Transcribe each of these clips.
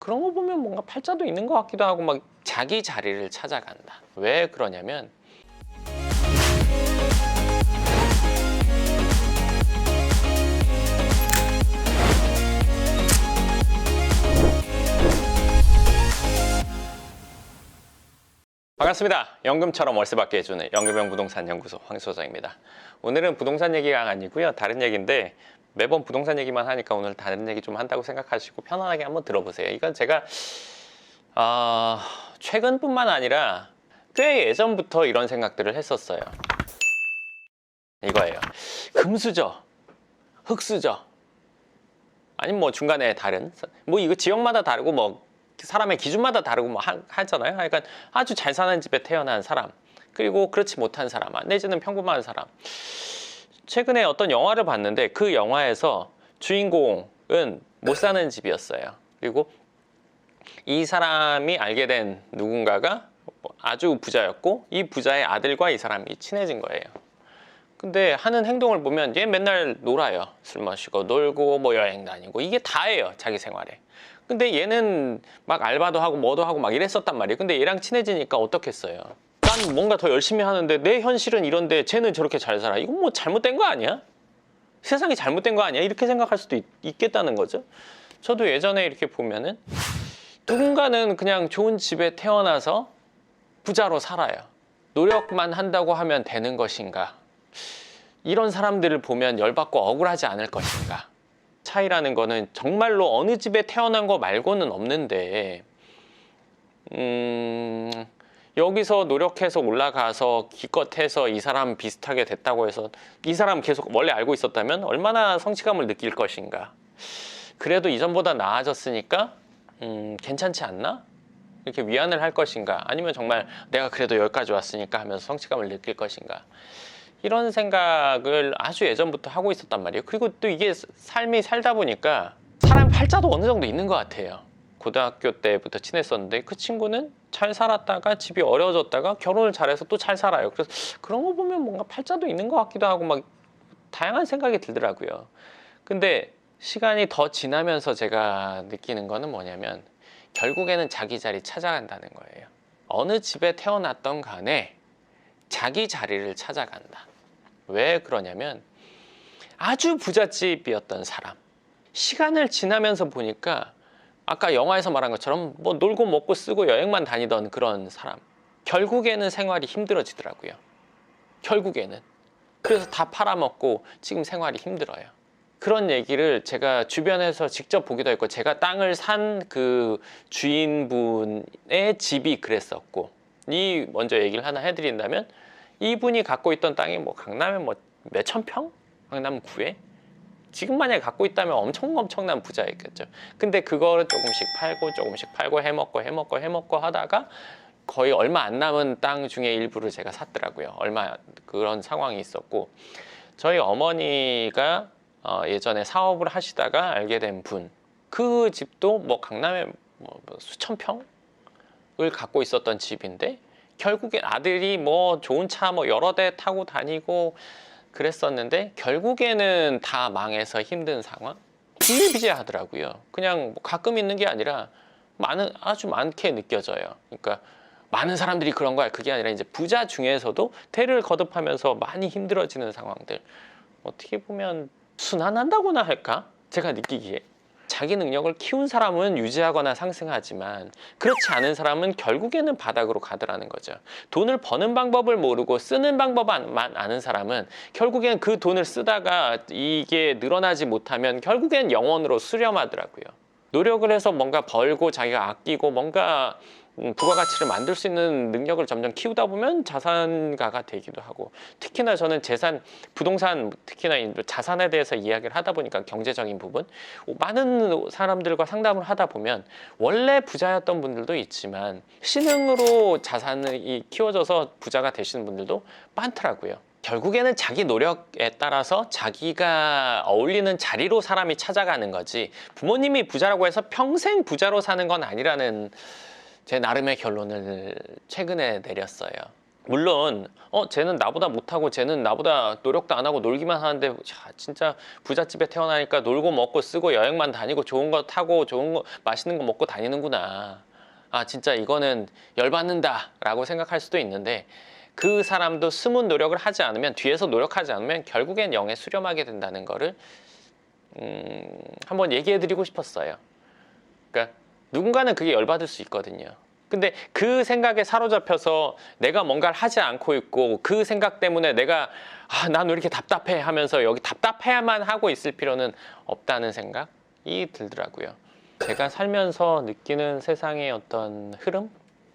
그런 거 보면 뭔가 팔자도 있는 것 같기도 하고 막 자기 자리를 찾아간다. 왜 그러냐면 반갑습니다. 연금처럼 월세받게 해주는 연금형 부동산 연구소 황 소장입니다. 오늘은 부동산 얘기가 아니고요. 다른 얘기인데 매번 부동산 얘기만 하니까 오늘 다른 얘기 좀 한다고 생각하시고 편안하게 한번 들어보세요. 이건 제가 최근뿐만 아니라 꽤 예전부터 이런 생각들을 했었어요. 이거예요. 금수저, 흙수저, 아니면 뭐 중간에 다른 뭐 이거 지역마다 다르고 뭐 사람의 기준마다 다르고 뭐 하잖아요. 그러니까 아주 잘 사는 집에 태어난 사람, 그리고 그렇지 못한 사람, 내지는 평범한 사람. 최근에 어떤 영화를 봤는데 그 영화에서 주인공은 못 사는 집이었어요. 그리고 이 사람이 알게 된 누군가가 아주 부자였고 이 부자의 아들과 이 사람이 친해진 거예요. 근데 하는 행동을 보면 얘 맨날 놀아요. 술 마시고 놀고 뭐 여행 다니고 이게 다예요, 자기 생활에. 근데 얘는 막 알바도 하고 뭐도 하고 막 이랬었단 말이에요. 근데 얘랑 친해지니까 어떻겠어요? 난 뭔가 더 열심히 하는데 내 현실은 이런데 쟤는 저렇게 잘 살아. 이건 뭐 잘못된 거 아니야? 세상이 잘못된 거 아니야? 이렇게 생각할 수도 있겠다는 거죠. 저도 예전에 이렇게 보면은 누군가는 그냥 좋은 집에 태어나서 부자로 살아요. 노력만 한다고 하면 되는 것인가? 이런 사람들을 보면 열받고 억울하지 않을 것인가? 차이라는 거는 정말로 어느 집에 태어난 거 말고는 없는데 여기서 노력해서 올라가서 기껏해서 이 사람 비슷하게 됐다고 해서 이 사람 계속 원래 알고 있었다면 얼마나 성취감을 느낄 것인가. 그래도 이전보다 나아졌으니까 괜찮지 않나? 이렇게 위안을 할 것인가, 아니면 정말 내가 그래도 여기까지 왔으니까 하면서 성취감을 느낄 것인가. 이런 생각을 아주 예전부터 하고 있었단 말이에요. 그리고 또 이게 삶이 살다 보니까 사람 팔자도 어느 정도 있는 것 같아요. 고등학교 때부터 친했었는데 그 친구는 잘 살았다가 집이 어려워졌다가 결혼을 잘해서 또 잘 살아요. 그래서 그런 거 보면 뭔가 팔자도 있는 것 같기도 하고 막 다양한 생각이 들더라고요. 근데 시간이 더 지나면서 제가 느끼는 거는 뭐냐면 결국에는 자기 자리 찾아간다는 거예요. 어느 집에 태어났던 간에 자기 자리를 찾아간다. 왜 그러냐면 아주 부잣집이었던 사람, 시간을 지나면서 보니까 아까 영화에서 말한 것처럼 뭐 놀고 먹고 쓰고 여행만 다니던 그런 사람, 결국에는 생활이 힘들어지더라고요. 결국에는. 그래서 다 팔아먹고 지금 생활이 힘들어요. 그런 얘기를 제가 주변에서 직접 보기도 했고, 제가 땅을 산 그 주인분의 집이 그랬었고, 이 먼저 얘기를 하나 해드린다면 이분이 갖고 있던 땅이 뭐 강남에 뭐 몇천 평? 강남구에? 지금 만약에 갖고 있다면 엄청난 부자였겠죠. 근데 그거를 조금씩 팔고 해먹고 하다가 거의 얼마 안 남은 땅 중에 일부를 제가 샀더라고요. 그런 상황이 있었고, 저희 어머니가 예전에 사업을 하시다가 알게 된 분, 그 집도 뭐 강남에 뭐 수천 평을 갖고 있었던 집인데 결국엔 아들이 뭐 좋은 차 뭐 여러 대 타고 다니고 그랬었는데 결국에는 다 망해서 힘든 상황? 비일비재하더라고요. 그냥 뭐 가끔 있는 게 아니라 아주 많게 느껴져요. 그러니까 많은 사람들이 그런 거야. 그게 아니라 이제 부자 중에서도 대를 거듭하면서 많이 힘들어지는 상황들. 어떻게 보면 순환한다고나 할까? 제가 느끼기에. 자기 능력을 키운 사람은 유지하거나 상승하지만 그렇지 않은 사람은 결국에는 바닥으로 가더라는 거죠. 돈을 버는 방법을 모르고 쓰는 방법만 아는 사람은 결국엔 그 돈을 쓰다가 이게 늘어나지 못하면 결국엔 영원으로 수렴하더라고요. 노력을 해서 뭔가 벌고 자기가 아끼고 뭔가 부가가치를 만들 수 있는 능력을 점점 키우다 보면 자산가가 되기도 하고, 특히나 저는 부동산, 특히나 자산에 대해서 이야기를 하다 보니까 경제적인 부분, 많은 사람들과 상담을 하다 보면 원래 부자였던 분들도 있지만 신흥으로 자산이 키워져서 부자가 되시는 분들도 많더라고요. 결국에는 자기 노력에 따라서 자기가 어울리는 자리로 사람이 찾아가는 거지, 부모님이 부자라고 해서 평생 부자로 사는 건 아니라는 제 나름의 결론을 최근에 내렸어요. 물론 쟤는 나보다 못하고 쟤는 나보다 노력도 안 하고 놀기만 하는데 진짜 부잣집에 태어나니까 놀고 먹고 쓰고 여행만 다니고 좋은 거 타고 좋은 거 맛있는 거 먹고 다니는구나. 아 진짜 이거는 열받는다 라고 생각할 수도 있는데, 그 사람도 숨은 노력을 하지 않으면, 뒤에서 노력하지 않으면 결국엔 영에 수렴하게 된다는 거를 한번 얘기해 드리고 싶었어요. 그러니까 누군가는 그게 열받을 수 있거든요. 근데 그 생각에 사로잡혀서 내가 뭔가를 하지 않고 있고, 그 생각 때문에 내가 난 왜 이렇게 답답해 하면서 여기 답답해야만 하고 있을 필요는 없다는 생각이 들더라고요. 제가 살면서 느끼는 세상의 어떤 흐름?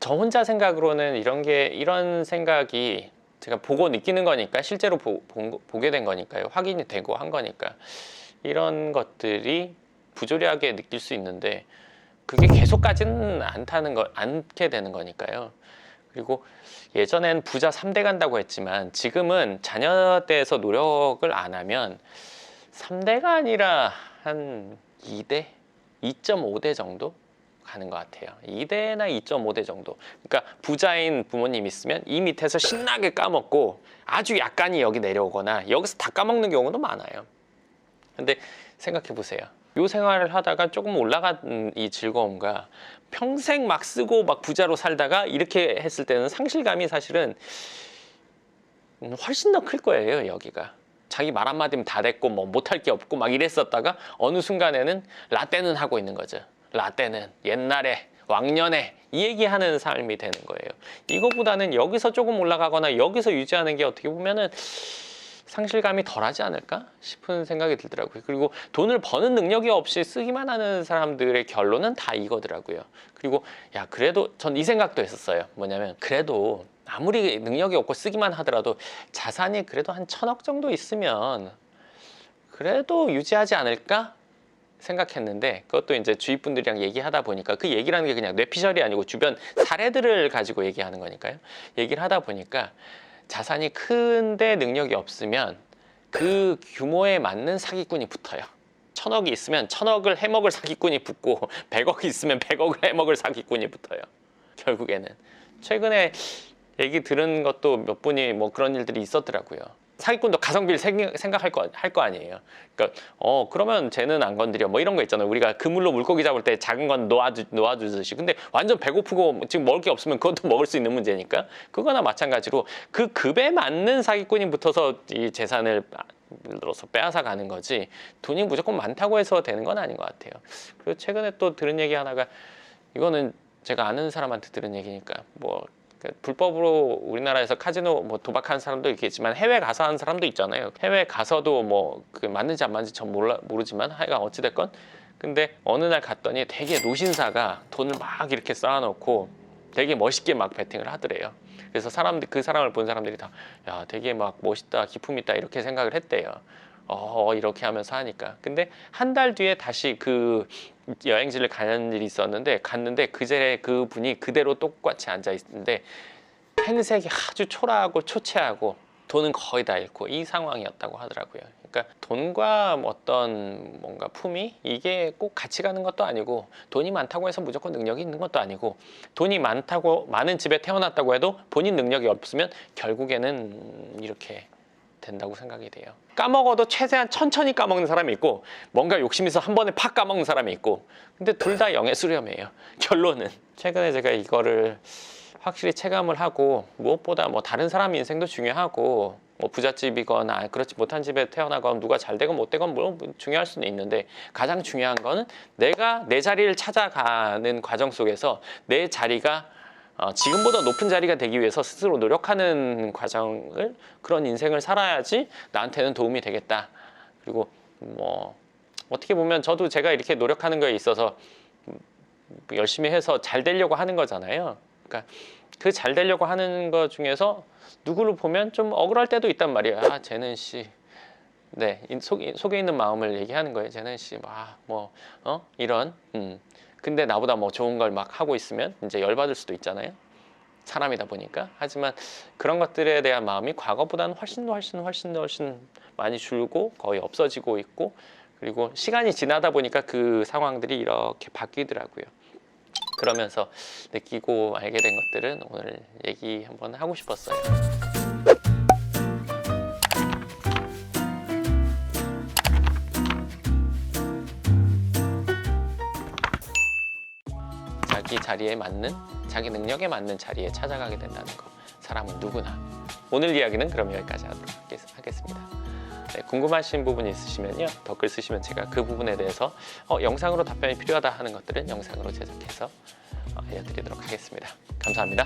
저 혼자 생각으로는 이런 생각이 제가 보고 느끼는 거니까, 실제로 보게 된 거니까요. 확인이 되고 한 거니까. 이런 것들이 부조리하게 느낄 수 있는데, 그게 계속 가지는 않게 되는 거니까요. 그리고 예전엔 부자 3대 간다고 했지만, 지금은 자녀 때에서 노력을 안 하면 3대가 아니라 한 2대? 2.5대 정도 가는 것 같아요. 2대나 2.5대 정도. 그러니까 부자인 부모님 있으면 이 밑에서 신나게 까먹고 아주 약간이 여기 내려오거나 여기서 다 까먹는 경우도 많아요. 근데 생각해 보세요. 요 생활을 하다가 조금 올라간 이 즐거움과 평생 막 쓰고 막 부자로 살다가 이렇게 했을 때는 상실감이 사실은 훨씬 더 클 거예요. 여기가 자기 말 한마디면 다 됐고 뭐 못할 게 없고 막 이랬었다가 어느 순간에는 라떼는 하고 있는 거죠. 라떼는 옛날에 왕년에 이 얘기하는 삶이 되는 거예요. 이거보다는 여기서 조금 올라가거나 여기서 유지하는 게 어떻게 보면은 상실감이 덜하지 않을까 싶은 생각이 들더라고요. 그리고 돈을 버는 능력이 없이 쓰기만 하는 사람들의 결론은 다 이거더라고요. 그리고 그래도 전 이 생각도 했었어요. 뭐냐면, 그래도 아무리 능력이 없고 쓰기만 하더라도 자산이 그래도 한 1,000억 정도 있으면 그래도 유지하지 않을까 생각했는데, 그것도 이제 주위 분들이랑 얘기하다 보니까, 그 얘기라는 게 그냥 뇌피셜이 아니고 주변 사례들을 가지고 얘기하는 거니까요. 얘기를 하다 보니까 자산이 큰데 능력이 없으면 그 규모에 맞는 사기꾼이 붙어요. 1,000억이 있으면 1,000억을 해먹을 사기꾼이 붙고, 100억이 있으면 100억을 해먹을 사기꾼이 붙어요. 결국에는. 최근에 얘기 들은 것도 몇 분이 뭐 그런 일들이 있었더라고요. 사기꾼도 가성비를 생각할 거 아니에요. 그러니까 그러면 쟤는 안 건드려 뭐 이런 거 있잖아요. 우리가 그물로 물고기 잡을 때 작은 건 놓아주듯이. 근데 완전 배고프고 지금 먹을 게 없으면 그것도 먹을 수 있는 문제니까, 그거나 마찬가지로 그 급에 맞는 사기꾼이 붙어서 이 재산을 예를 들어서 빼앗아 가는 거지, 돈이 무조건 많다고 해서 되는 건 아닌 것 같아요. 그리고 최근에 또 들은 얘기 하나가, 이거는 제가 아는 사람한테 들은 얘기니까, 뭐 불법으로 우리나라에서 카지노 뭐 도박하는 사람도 있겠지만 해외 가서 하는 사람도 있잖아요. 해외 가서도 뭐 그 맞는지 안 맞는지 전 모르지만 하여간 어찌됐건, 근데 어느 날 갔더니 되게 노신사가 돈을 막 이렇게 쌓아놓고 되게 멋있게 막 베팅을 하더래요. 그래서 그 사람을 본 사람들이 다 되게 막 멋있다, 기품 있다 이렇게 생각을 했대요. 이렇게 하면서 하니까. 근데 한 달 뒤에 다시 그 여행지를 가는 일이 있었는데, 갔는데 그 분이 그대로 똑같이 앉아 있는데 행색이 아주 초라하고 초췌하고 돈은 거의 다 잃고 이 상황이었다고 하더라고요. 그러니까 돈과 어떤 뭔가 품위, 이게 꼭 같이 가는 것도 아니고, 돈이 많다고 해서 무조건 능력이 있는 것도 아니고, 돈이 많은 집에 태어났다고 해도 본인 능력이 없으면 결국에는 이렇게 된다고 생각이 돼요. 까먹어도 최대한 천천히 까먹는 사람이 있고, 뭔가 욕심 있어 한 번에 팍 까먹는 사람이 있고, 근데 둘 다 영의 수렴이에요. 결론은. 최근에 제가 이거를 확실히 체감을 하고, 무엇보다 뭐 다른 사람 인생도 중요하고, 뭐 부잣집이거나 그렇지 못한 집에 태어나건 누가 잘 되건 못 되건 뭐 중요할 수는 있는데, 가장 중요한 거는 내가 내 자리를 찾아가는 과정 속에서 내 자리가 지금보다 높은 자리가 되기 위해서 스스로 노력하는 과정을, 그런 인생을 살아야지 나한테는 도움이 되겠다. 그리고 뭐 어떻게 보면 저도 제가 이렇게 노력하는 거에 있어서 열심히 해서 잘 되려고 하는 거잖아요. 그러니까 그 잘 되려고 하는 것 중에서 누구를 보면 좀 억울할 때도 있단 말이에요. 쟤는 네, 속에 있는 마음을 얘기하는 거예요. 쟤는 이런 근데 나보다 뭐 좋은 걸 막 하고 있으면 이제 열받을 수도 있잖아요. 사람이다 보니까. 하지만 그런 것들에 대한 마음이 과거보다는 훨씬 많이 줄고 거의 없어지고 있고, 그리고 시간이 지나다 보니까 그 상황들이 이렇게 바뀌더라고요. 그러면서 느끼고 알게 된 것들은 오늘 얘기 한번 하고 싶었어요. 자기 자리에 맞는, 자기 능력에 맞는 자리에 찾아가게 된다는 거, 사람은 누구나. 오늘 이야기는 그럼 여기까지 하도록 하겠습니다. 네, 궁금하신 부분이 있으시면요, 댓글 쓰시면 제가 그 부분에 대해서 영상으로 답변이 필요하다 하는 것들은 영상으로 제작해서 알려드리도록 하겠습니다. 감사합니다.